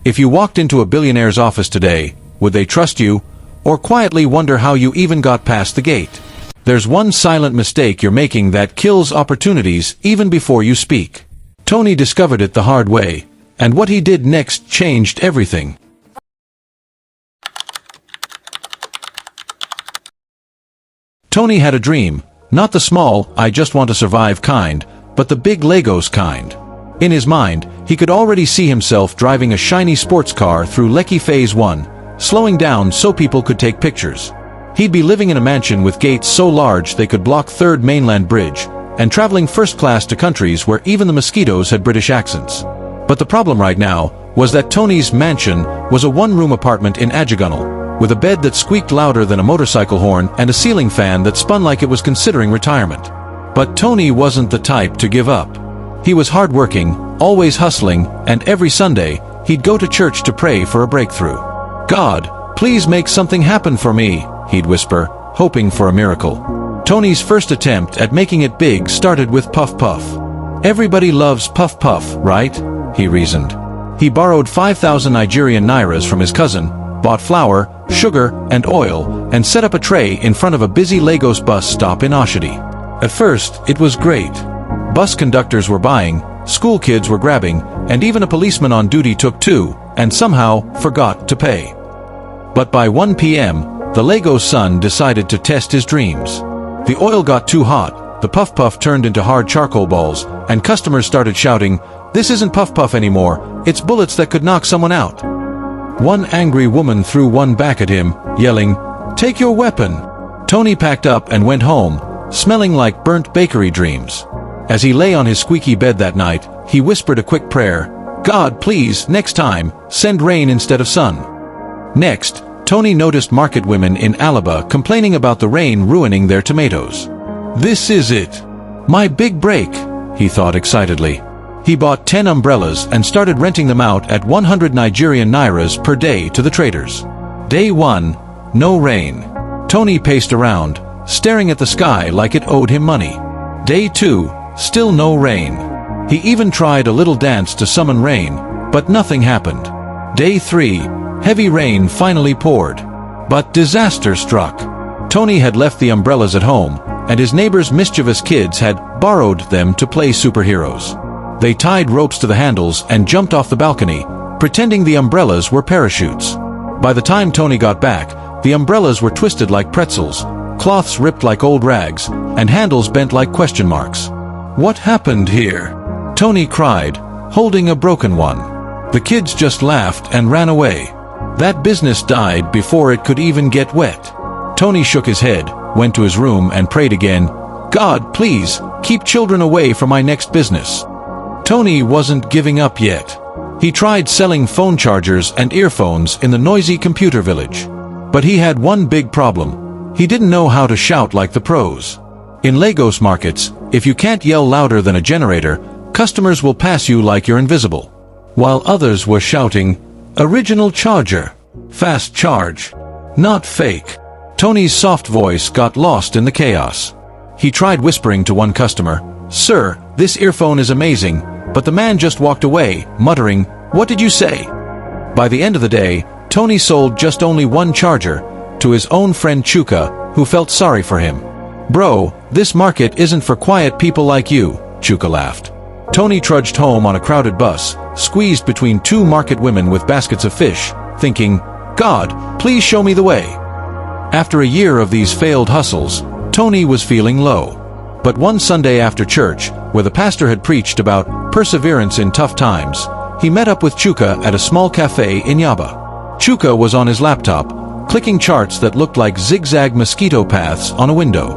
If you walked into a billionaire's office today, would they trust you, or quietly wonder how you even got past the gate? There's one silent mistake you're making that kills opportunities even before you speak. Tony discovered it the hard way, and what he did next changed everything. Tony had a dream, not the small, I just want to survive kind, but the big Legos kind. In his mind, he could already see himself driving a shiny sports car through Lekki Phase 1, slowing down so people could take pictures. He'd be living in a mansion with gates so large they could block Third Mainland Bridge, and traveling first class to countries where even the mosquitoes had British accents. But the problem right now was that Tony's mansion was a one-room apartment in Ajagunal, with a bed that squeaked louder than a motorcycle horn and a ceiling fan that spun like it was considering retirement. But Tony wasn't the type to give up. He was hardworking, always hustling, and every Sunday, he'd go to church to pray for a breakthrough. "God, please make something happen for me," he'd whisper, hoping for a miracle. Tony's first attempt at making it big started with Puff Puff. "Everybody loves Puff Puff, right?" he reasoned. He borrowed 5,000 Nigerian nairas from his cousin, bought flour, sugar, and oil, and set up a tray in front of a busy Lagos bus stop in Oshodi. At first, it was great. Bus conductors were buying, school kids were grabbing, and even a policeman on duty took two, and somehow forgot to pay. But by 1 p.m., the Lagos sun decided to test his dreams. The oil got too hot, the Puff Puff turned into hard charcoal balls, and customers started shouting, "This isn't Puff Puff anymore, it's bullets that could knock someone out." One angry woman threw one back at him, yelling, "Take your weapon!" Tony packed up and went home, smelling like burnt bakery dreams. As he lay on his squeaky bed that night, he whispered a quick prayer, "God, please, next time, send rain instead of sun." Next, Tony noticed market women in Alaba complaining about the rain ruining their tomatoes. "This is it. My big break," he thought excitedly. He bought 10 umbrellas and started renting them out at 100 Nigerian nairas per day to the traders. Day 1, no rain. Tony paced around, staring at the sky like it owed him money. Day 2, still no rain. He even tried a little dance to summon rain, but nothing happened. Day 3, heavy rain finally poured. But disaster struck. Tony had left the umbrellas at home, and his neighbor's mischievous kids had borrowed them to play superheroes. They tied ropes to the handles and jumped off the balcony, pretending the umbrellas were parachutes. By the time Tony got back, the umbrellas were twisted like pretzels, cloths ripped like old rags, and handles bent like question marks. "What happened here?" Tony cried, holding a broken one. The kids just laughed and ran away. That business died before it could even get wet. Tony shook his head, went to his room and prayed again, "God, please, keep children away from my next business." Tony wasn't giving up yet. He tried selling phone chargers and earphones in the noisy computer village. But he had one big problem. He didn't know how to shout like the pros. In Lagos markets, if you can't yell louder than a generator, customers will pass you like you're invisible. While others were shouting, "Original charger, fast charge, not fake." Tony's soft voice got lost in the chaos. He tried whispering to one customer, "Sir, this earphone is amazing," but the man just walked away, muttering, "What did you say?" By the end of the day, Tony sold just only one charger, to his own friend Chuka, who felt sorry for him. "Bro, this market isn't for quiet people like you," Chuka laughed. Tony trudged home on a crowded bus, squeezed between two market women with baskets of fish, thinking, "God, please show me the way." After a year of these failed hustles, Tony was feeling low. But one Sunday after church, where the pastor had preached about perseverance in tough times, he met up with Chuka at a small cafe in Yaba. Chuka was on his laptop, clicking charts that looked like zigzag mosquito paths on a window.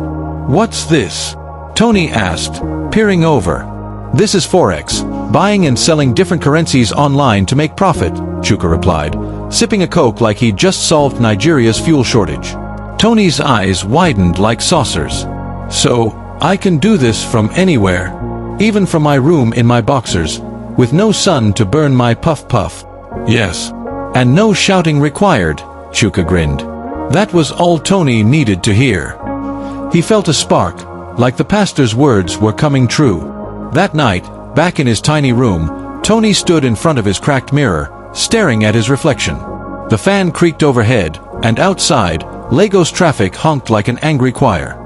"What's this?" Tony asked, peering over. "This is Forex, buying and selling different currencies online to make profit," Chuka replied, sipping a Coke like he'd just solved Nigeria's fuel shortage. Tony's eyes widened like saucers. "So, I can do this from anywhere, even from my room in my boxers, with no sun to burn my puff puff." "Yes. And no shouting required," Chuka grinned. That was all Tony needed to hear. He felt a spark, like the pastor's words were coming true. That night, back in his tiny room, Tony stood in front of his cracked mirror, staring at his reflection. The fan creaked overhead, and outside, Lagos traffic honked like an angry choir.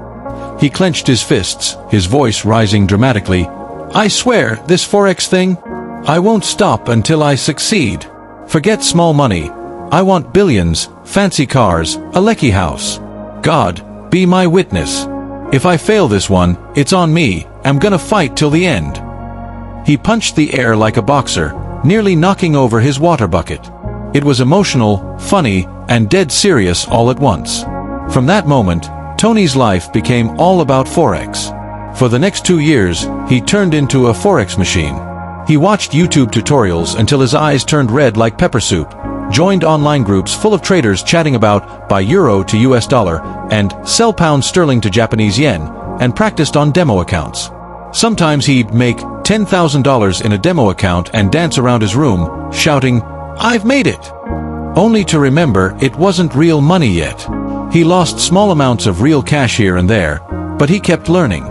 He clenched his fists, his voice rising dramatically. "I swear, this Forex thing? I won't stop until I succeed. Forget small money. I want billions, fancy cars, a lecky house. God, be my witness. If I fail this one, it's on me. I'm gonna fight till the end." He punched the air like a boxer, nearly knocking over his water bucket. It was emotional, funny, and dead serious all at once. From that moment, Tony's life became all about Forex. For the next 2 years, he turned into a Forex machine. He watched YouTube tutorials until his eyes turned red like pepper soup, joined online groups full of traders chatting about buy euro to US dollar and sell pound sterling to Japanese yen, and practiced on demo accounts. Sometimes he'd make $10,000 in a demo account and dance around his room, shouting, "I've made it!" Only to remember it wasn't real money yet. He lost small amounts of real cash here and there, but he kept learning.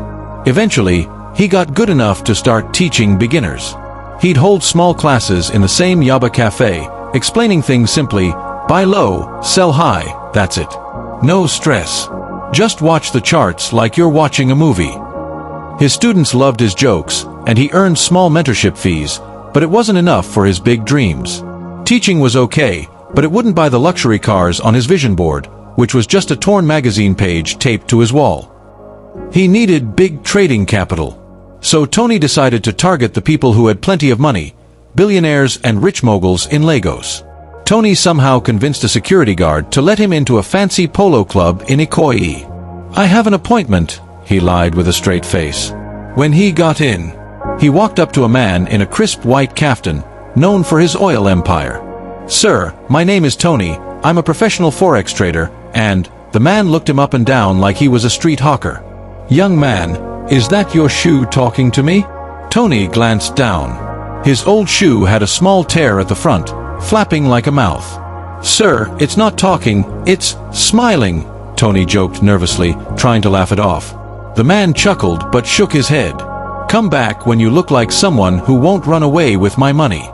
Eventually, he got good enough to start teaching beginners. He'd hold small classes in the same Yaba cafe, explaining things simply, buy low, sell high, that's it. No stress. Just watch the charts like you're watching a movie. His students loved his jokes, and he earned small mentorship fees, but it wasn't enough for his big dreams. Teaching was okay, but it wouldn't buy the luxury cars on his vision board, which was just a torn magazine page taped to his wall. He needed big trading capital. So Tony decided to target the people who had plenty of money, billionaires and rich moguls in Lagos. Tony somehow convinced a security guard to let him into a fancy polo club in Ikoyi. "I have an appointment," he lied with a straight face. When he got in, he walked up to a man in a crisp white kaftan, known for his oil empire. "Sir, my name is Tony. I'm a professional Forex trader," and the man looked him up and down like he was a street hawker. "Young man, is that your shoe talking to me?" Tony glanced down. His old shoe had a small tear at the front, flapping like a mouth. "Sir, it's not talking, it's smiling," Tony joked nervously, trying to laugh it off. The man chuckled but shook his head. "Come back when you look like someone who won't run away with my money."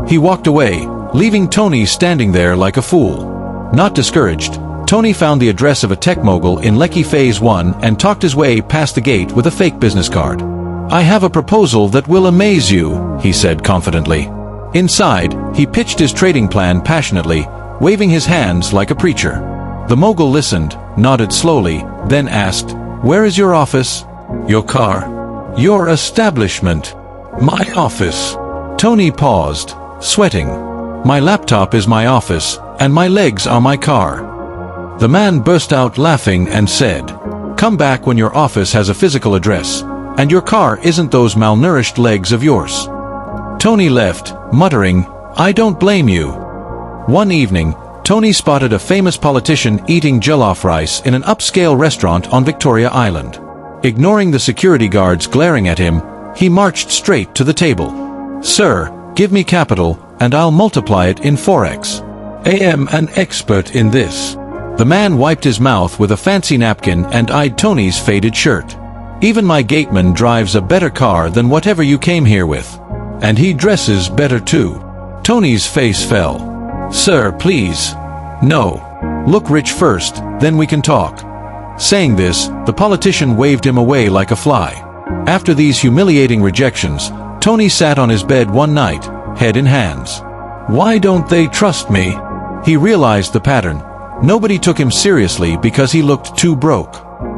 He walked away, leaving Tony standing there like a fool. Not discouraged, Tony found the address of a tech mogul in Lekki Phase 1 and talked his way past the gate with a fake business card. "I have a proposal that will amaze you," he said confidently. Inside, he pitched his trading plan passionately, waving his hands like a preacher. The mogul listened, nodded slowly, then asked, "Where is your office?" "Your car." "Your establishment." "My office." Tony paused, sweating. "My laptop is my office, and my legs are my car." The man burst out laughing and said, "Come back when your office has a physical address, and your car isn't those malnourished legs of yours." Tony left, muttering, "I don't blame you." One evening, Tony spotted a famous politician eating jollof rice in an upscale restaurant on Victoria Island. Ignoring the security guards glaring at him, he marched straight to the table. "Sir, give me capital, and I'll multiply it in Forex. I am an expert in this." The man wiped his mouth with a fancy napkin and eyed Tony's faded shirt. "Even my gateman drives a better car than whatever you came here with. And he dresses better too." Tony's face fell. "Sir, please. No. Look rich first, then we can talk." Saying this, the politician waved him away like a fly. After these humiliating rejections, Tony sat on his bed one night, head in hands. Why don't they trust me? He realized the pattern. Nobody took him seriously because he looked too broke.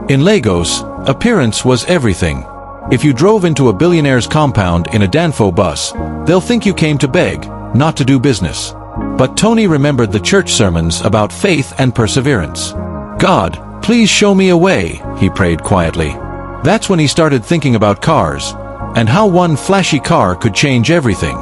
In Lagos, appearance was everything. If you drove into a billionaire's compound in a Danfo bus, they'll think you came to beg, not to do business. But Tony remembered the church sermons about faith and perseverance. "God, please show me a way," he prayed quietly. That's when he started thinking about cars, and how one flashy car could change everything.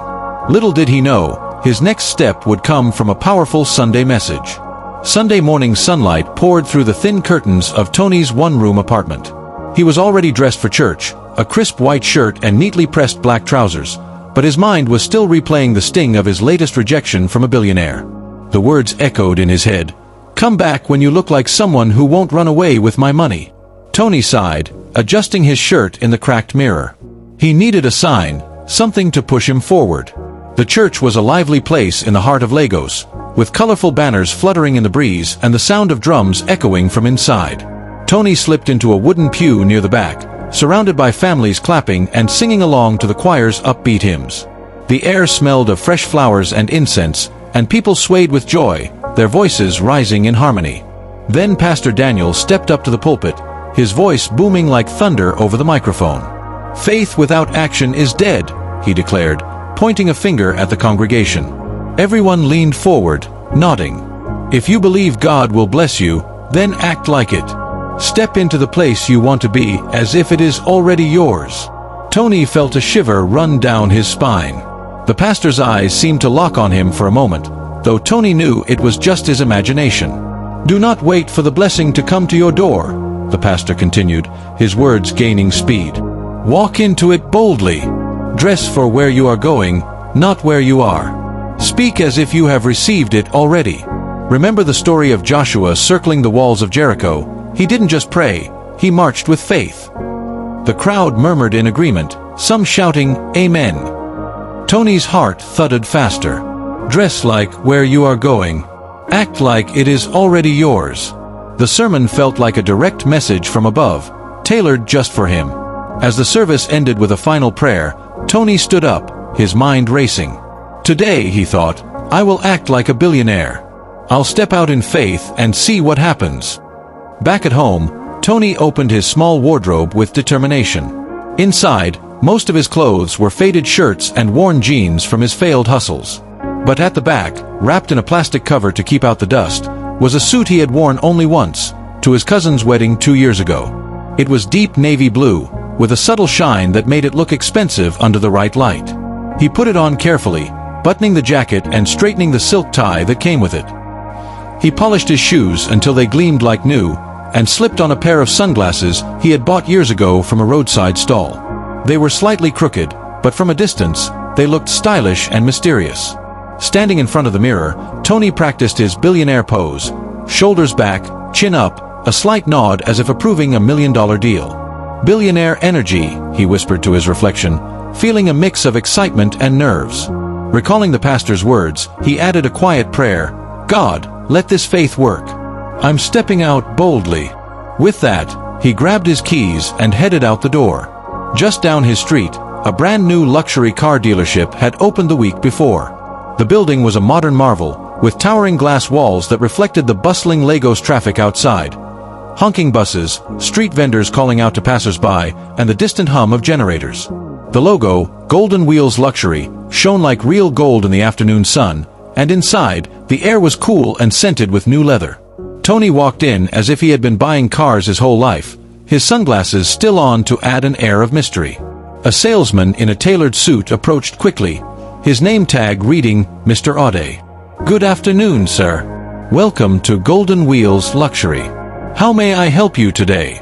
Little did he know, his next step would come from a powerful Sunday message. Sunday morning sunlight poured through the thin curtains of Tony's one-room apartment. He was already dressed for church, a crisp white shirt and neatly pressed black trousers, but his mind was still replaying the sting of his latest rejection from a billionaire. The words echoed in his head. "Come back when you look like someone who won't run away with my money." Tony sighed, adjusting his shirt in the cracked mirror. He needed a sign, something to push him forward. The church was a lively place in the heart of Lagos, with colorful banners fluttering in the breeze and the sound of drums echoing from inside. Tony slipped into a wooden pew near the back, surrounded by families clapping and singing along to the choir's upbeat hymns. The air smelled of fresh flowers and incense, and people swayed with joy, their voices rising in harmony. Then Pastor Daniel stepped up to the pulpit, his voice booming like thunder over the microphone. "Faith without action is dead," he declared, pointing a finger at the congregation. Everyone leaned forward, nodding. "If you believe God will bless you, then act like it. Step into the place you want to be as if it is already yours." Tony felt a shiver run down his spine. The pastor's eyes seemed to lock on him for a moment, though Tony knew it was just his imagination. "Do not wait for the blessing to come to your door," the pastor continued, his words gaining speed. "Walk into it boldly. Dress for where you are going, not where you are. Speak as if you have received it already." Remember the story of Joshua circling the walls of Jericho? He didn't just pray, he marched with faith. The crowd murmured in agreement, some shouting, "Amen." Tony's heart thudded faster. Dress like where you are going. Act like it is already yours. The sermon felt like a direct message from above, tailored just for him. As the service ended with a final prayer, Tony stood up, his mind racing. Today, he thought, I will act like a billionaire. I'll step out in faith and see what happens. Back at home, Tony opened his small wardrobe with determination. Inside, most of his clothes were faded shirts and worn jeans from his failed hustles. But at the back, wrapped in a plastic cover to keep out the dust, was a suit he had worn only once, to his cousin's wedding 2 years ago. It was deep navy blue, with a subtle shine that made it look expensive under the right light. He put it on carefully, buttoning the jacket and straightening the silk tie that came with it. He polished his shoes until they gleamed like new, and slipped on a pair of sunglasses he had bought years ago from a roadside stall. They were slightly crooked, but from a distance, they looked stylish and mysterious. Standing in front of the mirror, Tony practiced his billionaire pose, shoulders back, chin up, a slight nod as if approving a $1 million deal. "Billionaire energy," he whispered to his reflection, feeling a mix of excitement and nerves. Recalling the pastor's words, he added a quiet prayer, "God, let this faith work. I'm stepping out boldly." With that, he grabbed his keys and headed out the door. Just down his street, a brand new luxury car dealership had opened the week before. The building was a modern marvel, with towering glass walls that reflected the bustling Lagos traffic outside. Honking buses, street vendors calling out to passers-by, and the distant hum of generators. The logo, Golden Wheels Luxury, shone like real gold in the afternoon sun, and inside, the air was cool and scented with new leather. Tony walked in as if he had been buying cars his whole life, his sunglasses still on to add an air of mystery. A salesman in a tailored suit approached quickly, his name tag reading Mr. Ode. "Good afternoon, sir. Welcome to Golden Wheels Luxury. How may I help you today?"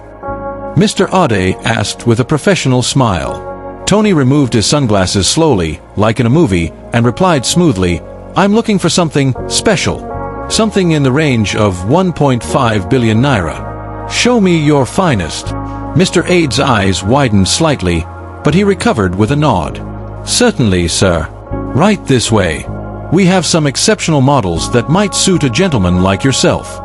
Mr. Ode asked with a professional smile. Tony removed his sunglasses slowly, like in a movie, and replied smoothly, "I'm looking for something special. Something in the range of 1.5 billion naira. Show me your finest." Mr. Ade's eyes widened slightly, but he recovered with a nod. "Certainly, sir. Right this way. We have some exceptional models that might suit a gentleman like yourself."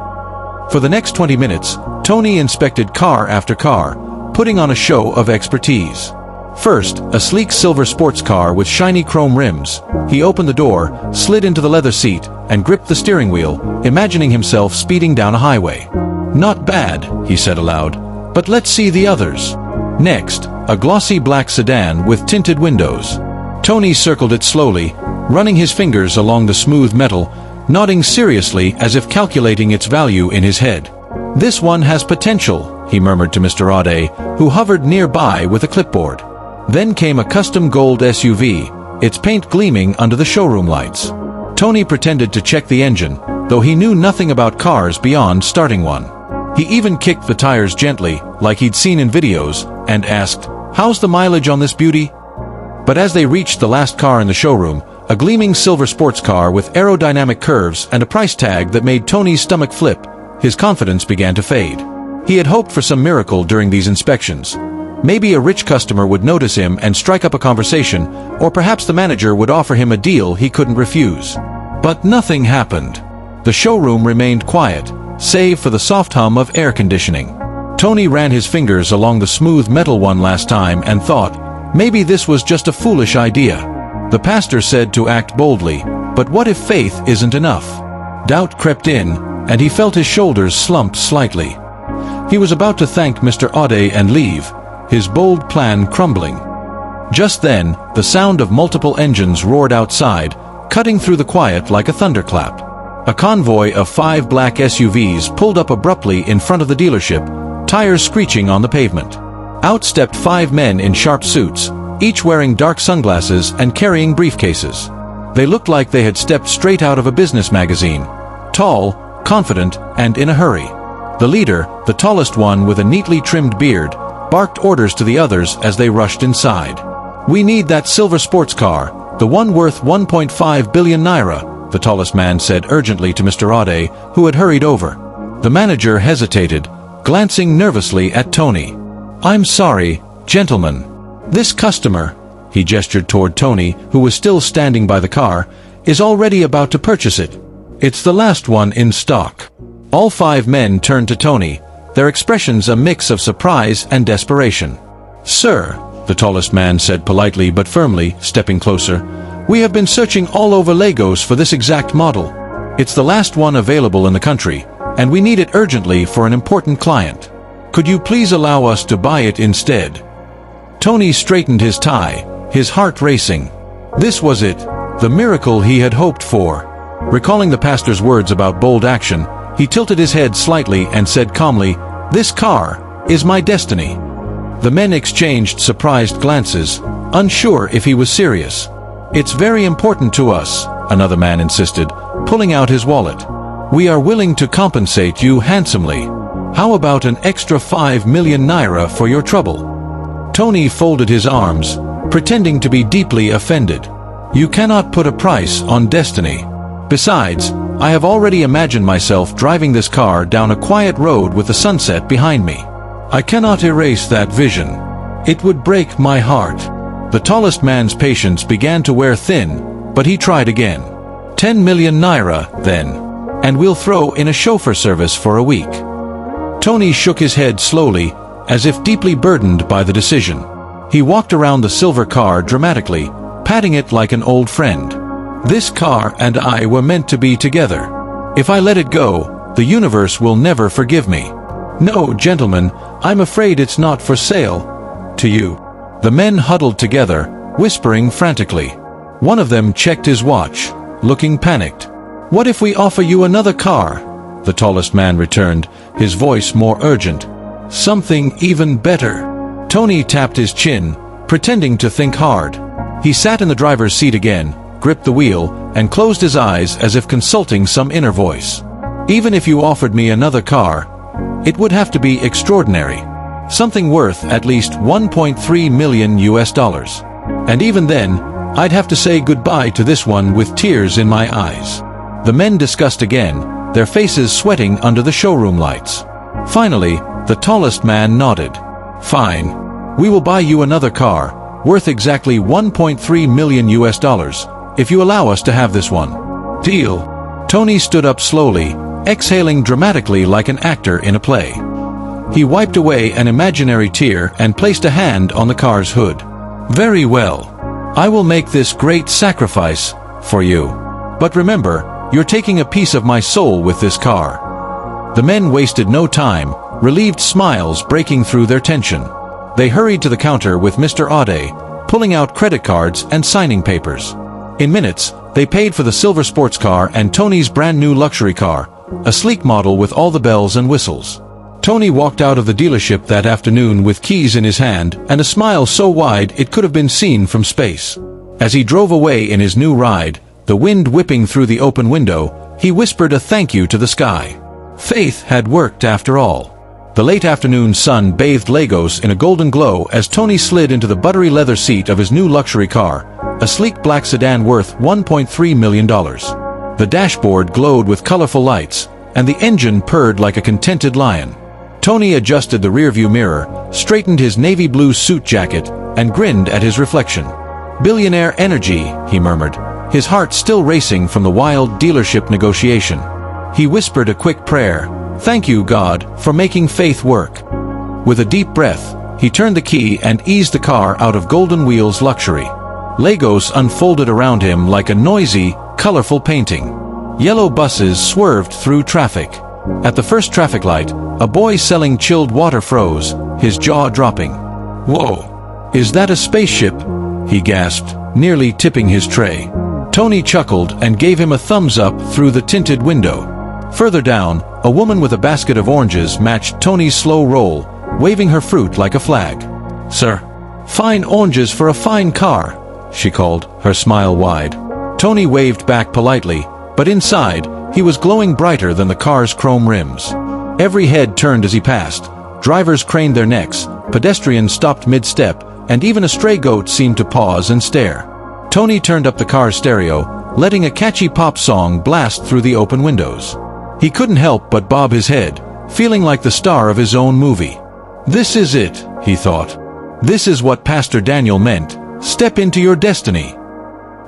For the next 20 minutes, Tony inspected car after car, putting on a show of expertise. First, a sleek silver sports car with shiny chrome rims. He opened the door, slid into the leather seat, and gripped the steering wheel, imagining himself speeding down a highway. "Not bad," he said aloud, "but let's see the others." Next, a glossy black sedan with tinted windows. Tony circled it slowly, running his fingers along the smooth metal, nodding seriously as if calculating its value in his head. "This one has potential," he murmured to Mr. Ode, who hovered nearby with a clipboard. Then came a custom gold SUV, its paint gleaming under the showroom lights. Tony pretended to check the engine, though he knew nothing about cars beyond starting one. He even kicked the tires gently, like he'd seen in videos, and asked, "How's the mileage on this beauty?" But as they reached the last car in the showroom, a gleaming silver sports car with aerodynamic curves and a price tag that made Tony's stomach flip, his confidence began to fade. He had hoped for some miracle during these inspections. Maybe a rich customer would notice him and strike up a conversation, or perhaps the manager would offer him a deal he couldn't refuse. But nothing happened. The showroom remained quiet, save for the soft hum of air conditioning. Tony ran his fingers along the smooth metal one last time and thought, maybe this was just a foolish idea. The pastor said to act boldly, but what if faith isn't enough? Doubt crept in, and he felt his shoulders slump slightly. He was about to thank Mr. Ode and leave, his bold plan crumbling. Just then, the sound of multiple engines roared outside, cutting through the quiet like a thunderclap. A convoy of 5 black SUVs pulled up abruptly in front of the dealership, tires screeching on the pavement. Out stepped 5 men in sharp suits, each wearing dark sunglasses and carrying briefcases. They looked like they had stepped straight out of a business magazine. Tall, confident, and in a hurry. The leader, the tallest one with a neatly trimmed beard, barked orders to the others as they rushed inside. "We need that silver sports car, the one worth 1.5 billion naira, the tallest man said urgently to Mr. Ode, who had hurried over. The manager hesitated, glancing nervously at Tony. "I'm sorry, gentlemen. This customer," he gestured toward Tony, who was still standing by the car, "is already about to purchase it. It's the last one in stock." All 5 men turned to Tony, their expressions a mix of surprise and desperation. "Sir," the tallest man said politely but firmly, stepping closer, "we have been searching all over Lagos for this exact model. It's the last one available in the country, and we need it urgently for an important client. Could you please allow us to buy it instead?" Tony straightened his tie, his heart racing. This was it, the miracle he had hoped for. Recalling the pastor's words about bold action, he tilted his head slightly and said calmly, "This car is my destiny." The men exchanged surprised glances, unsure if he was serious. "It's very important to us," another man insisted, pulling out his wallet. "We are willing to compensate you handsomely. How about an extra 5 million naira for your trouble?" Tony folded his arms, pretending to be deeply offended. "You cannot put a price on destiny. Besides, I have already imagined myself driving this car down a quiet road with the sunset behind me. I cannot erase that vision. It would break my heart." The tallest man's patience began to wear thin, but he tried again. 10 million naira, then. And we'll throw in a chauffeur service for a week." Tony shook his head slowly, as if deeply burdened by the decision. He walked around the silver car dramatically, patting it like an old friend. "This car and I were meant to be together. If I let it go, the universe will never forgive me. No, gentlemen, I'm afraid it's not for sale. To you." The men huddled together, whispering frantically. One of them checked his watch, looking panicked. "What if we offer you another car?" the tallest man returned, his voice more urgent. "Something even better." Tony tapped his chin, pretending to think hard. He sat in the driver's seat again, gripped the wheel, and closed his eyes as if consulting some inner voice. "Even if you offered me another car, it would have to be extraordinary. Something worth at least 1.3 million US. And even then, I'd have to say goodbye to this one with tears in my eyes." The men discussed again, their faces sweating under the showroom lights. Finally, the tallest man nodded. "Fine. We will buy you another car, worth exactly 1.3 million US, if you allow us to have this one. Deal." Tony stood up slowly, exhaling dramatically like an actor in a play. He wiped away an imaginary tear and placed a hand on the car's hood. "Very well. I will make this great sacrifice for you. But remember, you're taking a piece of my soul with this car." The men wasted no time, relieved smiles breaking through their tension. They hurried to the counter with Mr. Ode, pulling out credit cards and signing papers. In minutes, they paid for the silver sports car and Tony's brand new luxury car, a sleek model with all the bells and whistles. Tony walked out of the dealership that afternoon with keys in his hand and a smile so wide it could have been seen from space. As he drove away in his new ride, the wind whipping through the open window, he whispered a thank you to the sky. Faith had worked after all. The late afternoon sun bathed Lagos in a golden glow as Tony slid into the buttery leather seat of his new luxury car, a sleek black sedan worth $1.3 million. The dashboard glowed with colorful lights, and the engine purred like a contented lion. Tony adjusted the rearview mirror, straightened his navy blue suit jacket, and grinned at his reflection. "Billionaire energy," he murmured, his heart still racing from the wild dealership negotiation. He whispered a quick prayer, "Thank you, God, for making faith work." With a deep breath, he turned the key and eased the car out of Golden Wheel's luxury. Legos unfolded around him like a noisy, colorful painting. Yellow buses swerved through traffic. At the first traffic light, a boy selling chilled water froze, his jaw dropping. "Whoa! Is that a spaceship?" he gasped, nearly tipping his tray. Tony chuckled and gave him a thumbs up through the tinted window. Further down, a woman with a basket of oranges matched Tony's slow roll, waving her fruit like a flag. "Sir, fine oranges for a fine car," she called, her smile wide. Tony waved back politely, but inside, he was glowing brighter than the car's chrome rims. Every head turned as he passed. Drivers craned their necks, pedestrians stopped mid-step, and even a stray goat seemed to pause and stare. Tony turned up the car's stereo, letting a catchy pop song blast through the open windows. He couldn't help but bob his head, feeling like the star of his own movie. "This is it," he thought. "This is what Pastor Daniel meant. Step into your destiny."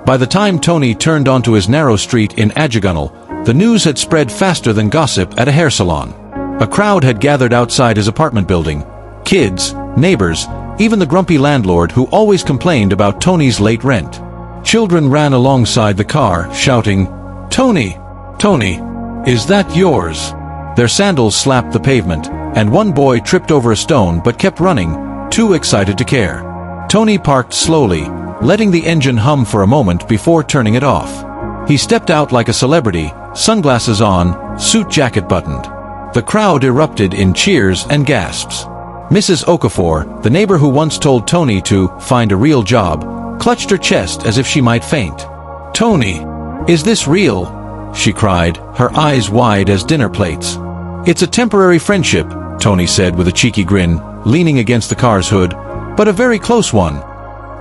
By the time Tony turned onto his narrow street in Ajagunal, the news had spread faster than gossip at a hair salon. A crowd had gathered outside his apartment building. Kids, neighbors, even the grumpy landlord who always complained about Tony's late rent. Children ran alongside the car, shouting, "Tony! Tony! Is that yours?" Their sandals slapped the pavement, and one boy tripped over a stone but kept running, too excited to care. Tony parked slowly, letting the engine hum for a moment before turning it off. He stepped out like a celebrity, sunglasses on, suit jacket buttoned. The crowd erupted in cheers and gasps. Mrs. Okafor, the neighbor who once told Tony to find a real job, clutched her chest as if she might faint. "Tony, is this real?" she cried, her eyes wide as dinner plates. "It's a temporary friendship," Tony said with a cheeky grin, leaning against the car's hood, "but a very close one."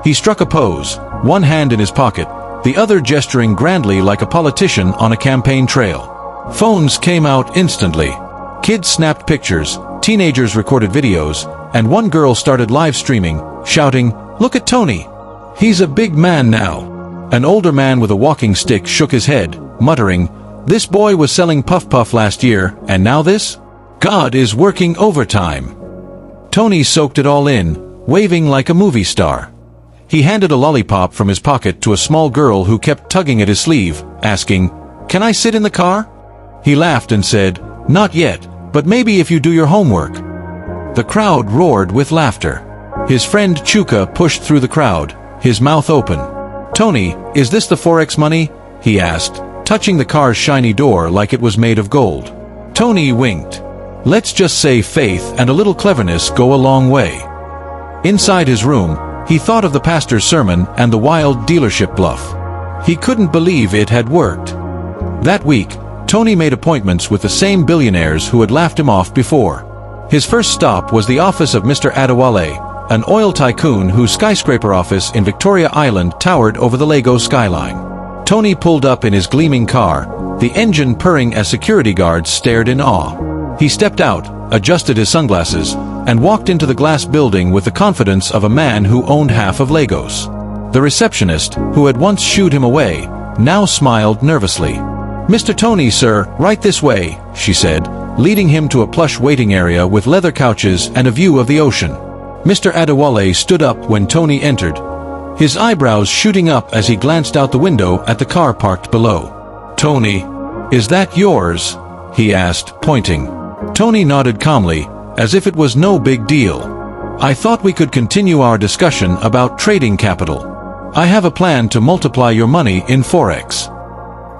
He struck a pose, one hand in his pocket, the other gesturing grandly like a politician on a campaign trail. Phones came out instantly. Kids snapped pictures, teenagers recorded videos, and one girl started live streaming, shouting, "Look at Tony! He's a big man now." An older man with a walking stick shook his head, muttering, "This boy was selling Puff Puff last year, and now this? God is working overtime." Tony soaked it all in, waving like a movie star. He handed a lollipop from his pocket to a small girl who kept tugging at his sleeve, asking, "Can I sit in the car?" He laughed and said, "Not yet, but maybe if you do your homework." The crowd roared with laughter. His friend Chuka pushed through the crowd, his mouth open. "Tony, is this the Forex money?" he asked, touching the car's shiny door like it was made of gold. Tony winked. Let's just say faith and a little cleverness go a long way. Inside his room, he thought of the pastor's sermon and the wild dealership bluff. He couldn't believe it had worked. That week, Tony made appointments with the same billionaires who had laughed him off before. His first stop was the office of Mr. Adewale, an oil tycoon whose skyscraper office in Victoria Island towered over the Lagos skyline. Tony pulled up in his gleaming car, the engine purring as security guards stared in awe. He stepped out, adjusted his sunglasses, and walked into the glass building with the confidence of a man who owned half of Lagos. The receptionist, who had once shooed him away, now smiled nervously. "Mr. Tony, sir, right this way," she said, leading him to a plush waiting area with leather couches and a view of the ocean. Mr. Adewale stood up when Tony entered, his eyebrows shooting up as he glanced out the window at the car parked below. "Tony, is that yours?" he asked, pointing. Tony nodded calmly, as if it was no big deal. "I thought we could continue our discussion about trading capital. I have a plan to multiply your money in Forex."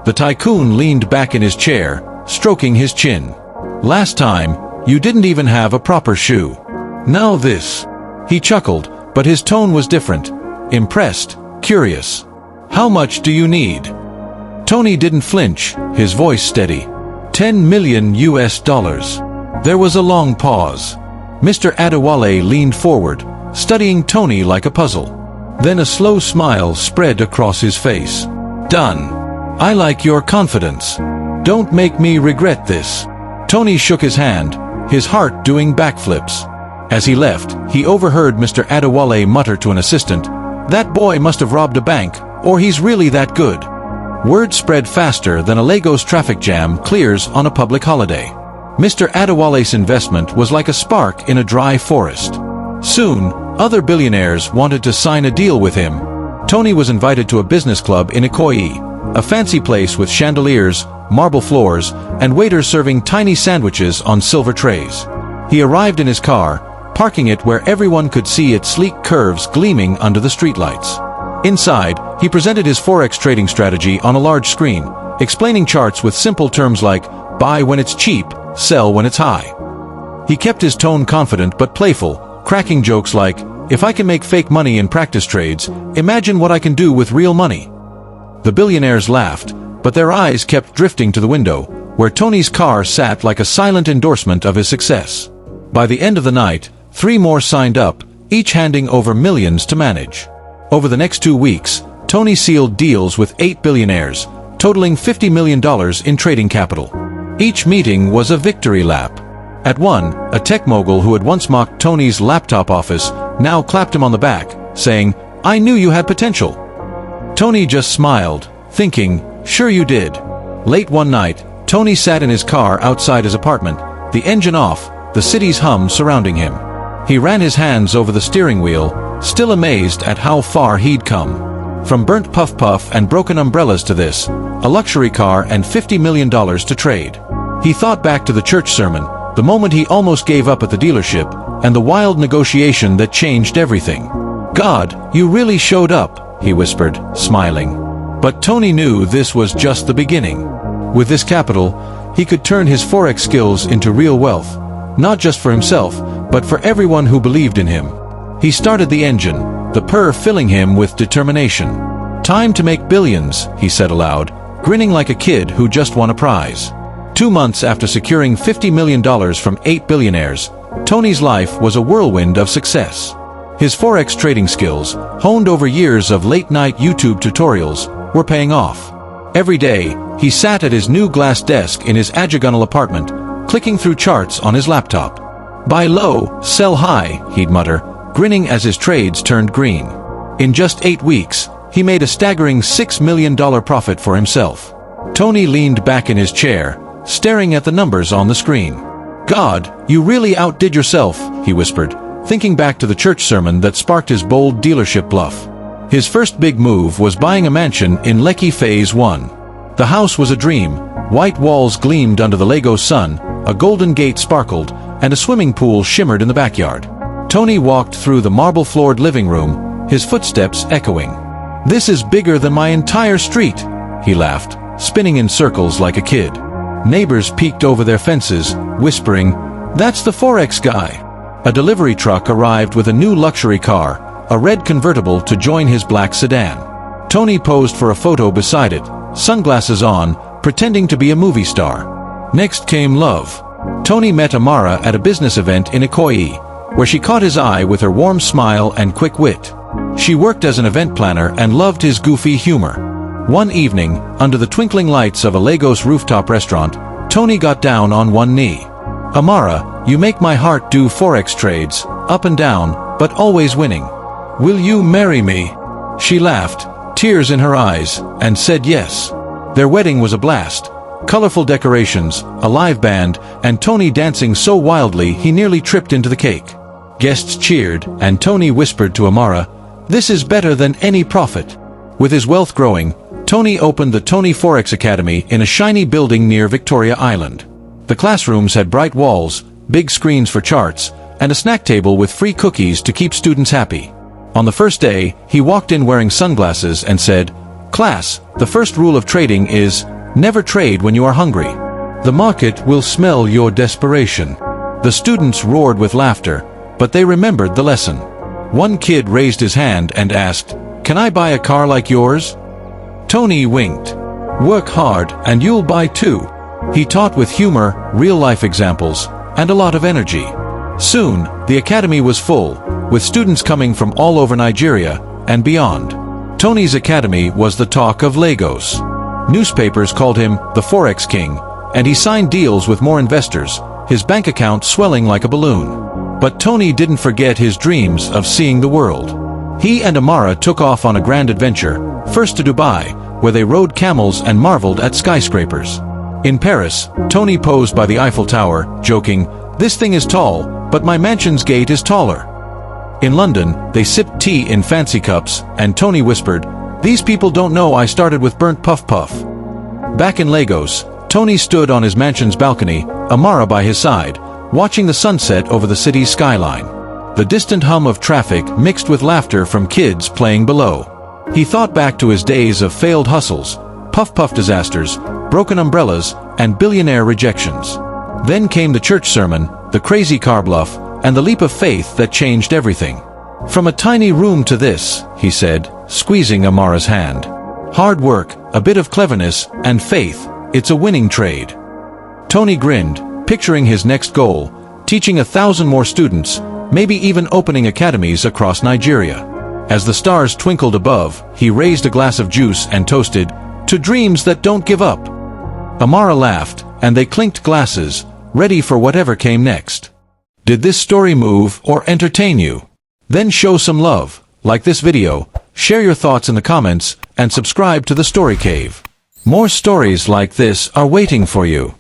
The tycoon leaned back in his chair, stroking his chin. "Last time, you didn't even have a proper shoe. Now this." He chuckled, but his tone was different. Impressed, curious. "How much do you need?" Tony didn't flinch, his voice steady. $10 million US. There was a long pause. Mr. Adewale leaned forward, studying Tony like a puzzle. Then a slow smile spread across his face. "Done. I like your confidence. Don't make me regret this." Tony shook his hand, his heart doing backflips. As he left, he overheard Mr. Adewale mutter to an assistant, "That boy must have robbed a bank, or he's really that good." Word spread faster than a Lagos traffic jam clears on a public holiday. Mr. Adewale's investment was like a spark in a dry forest. Soon, other billionaires wanted to sign a deal with him. Tony was invited to a business club in Ikoyi, a fancy place with chandeliers, marble floors, and waiters serving tiny sandwiches on silver trays. He arrived in his car, parking it where everyone could see its sleek curves gleaming under the streetlights. Inside, he presented his forex trading strategy on a large screen, explaining charts with simple terms like, buy when it's cheap, sell when it's high. He kept his tone confident but playful, cracking jokes like, if I can make fake money in practice trades, imagine what I can do with real money. The billionaires laughed, but their eyes kept drifting to the window, where Tony's car sat like a silent endorsement of his success. By the end of the night, 3 more signed up, each handing over millions to manage. Over the next 2 weeks, Tony sealed deals with 8 billionaires, totaling $50 million in trading capital. Each meeting was a victory lap. At one, a tech mogul who had once mocked Tony's laptop office now clapped him on the back, saying, "I knew you had potential." Tony just smiled, thinking, "Sure you did." Late one night, Tony sat in his car outside his apartment, the engine off, the city's hum surrounding him. He ran his hands over the steering wheel, still amazed at how far he'd come. From burnt puff-puff and broken umbrellas to this, a luxury car and $50 million to trade. He thought back to the church sermon, the moment he almost gave up at the dealership, and the wild negotiation that changed everything. "God, you really showed up," he whispered, smiling. But Tony knew this was just the beginning. With this capital, he could turn his forex skills into real wealth, not just for himself, but for everyone who believed in him. He started the engine, the purr filling him with determination. "Time to make billions," he said aloud, grinning like a kid who just won a prize. 2 months after securing $50 million from 8 billionaires, Tony's life was a whirlwind of success. His forex trading skills, honed over years of late-night YouTube tutorials, were paying off. Every day, he sat at his new glass desk in his ajagunal apartment, clicking through charts on his laptop. "Buy low, sell high," he'd mutter, grinning as his trades turned green. In just 8 weeks, he made a staggering $6 million profit for himself. Tony leaned back in his chair, staring at the numbers on the screen. "God, you really outdid yourself," he whispered, thinking back to the church sermon that sparked his bold dealership bluff. His first big move was buying a mansion in Lekki Phase 1. The house was a dream. White walls gleamed under the Lagos sun, a golden gate sparkled, and a swimming pool shimmered in the backyard. Tony walked through the marble-floored living room, his footsteps echoing. "This is bigger than my entire street," he laughed, spinning in circles like a kid. Neighbors peeked over their fences, whispering, "That's the forex guy." A delivery truck arrived with a new luxury car, a red convertible to join his black sedan. Tony posed for a photo beside it, sunglasses on, pretending to be a movie star. Next came love. Tony met Amara at a business event in Ikoyi, where she caught his eye with her warm smile and quick wit. She worked as an event planner and loved his goofy humor. One evening, under the twinkling lights of a Lagos rooftop restaurant, Tony got down on one knee. "Amara, you make my heart do forex trades, up and down, but always winning. Will you marry me?" She laughed, tears in her eyes, and said yes. Their wedding was a blast. Colorful decorations, a live band, and Tony dancing so wildly he nearly tripped into the cake. Guests cheered, and Tony whispered to Amara, "This is better than any profit." With his wealth growing, Tony opened the Tony Forex Academy in a shiny building near Victoria Island. The classrooms had bright walls, big screens for charts, and a snack table with free cookies to keep students happy. On the first day, he walked in wearing sunglasses and said, "Class, the first rule of trading is, never trade when you are hungry. The market will smell your desperation." The students roared with laughter, but they remembered the lesson. One kid raised his hand and asked, "Can I buy a car like yours?" Tony winked. "Work hard, and you'll buy too." He taught with humor, real-life examples, and a lot of energy. Soon, the academy was full, with students coming from all over Nigeria and beyond. Tony's academy was the talk of Lagos. Newspapers called him the Forex King, and he signed deals with more investors, his bank account swelling like a balloon. But Tony didn't forget his dreams of seeing the world. He and Amara took off on a grand adventure, first to Dubai, where they rode camels and marveled at skyscrapers. In Paris, Tony posed by the Eiffel Tower, joking, "This thing is tall, but my mansion's gate is taller." In London, they sipped tea in fancy cups, and Tony whispered, "These people don't know I started with burnt puff puff." Back in Lagos, Tony stood on his mansion's balcony, Amara by his side, watching the sunset over the city's skyline. The distant hum of traffic mixed with laughter from kids playing below. He thought back to his days of failed hustles, puff-puff disasters, broken umbrellas, and billionaire rejections. Then came the church sermon, the crazy car bluff, and the leap of faith that changed everything. "From a tiny room to this," he said, squeezing Amara's hand. "Hard work, a bit of cleverness, and faith, it's a winning trade." Tony grinned, picturing his next goal, teaching 1,000 more students, maybe even opening academies across Nigeria. As the stars twinkled above, he raised a glass of juice and toasted, "To dreams that don't give up." Amara laughed, and they clinked glasses, ready for whatever came next. Did this story move or entertain you? Then show some love, like this video, share your thoughts in the comments, and subscribe to the Story Cave. More stories like this are waiting for you.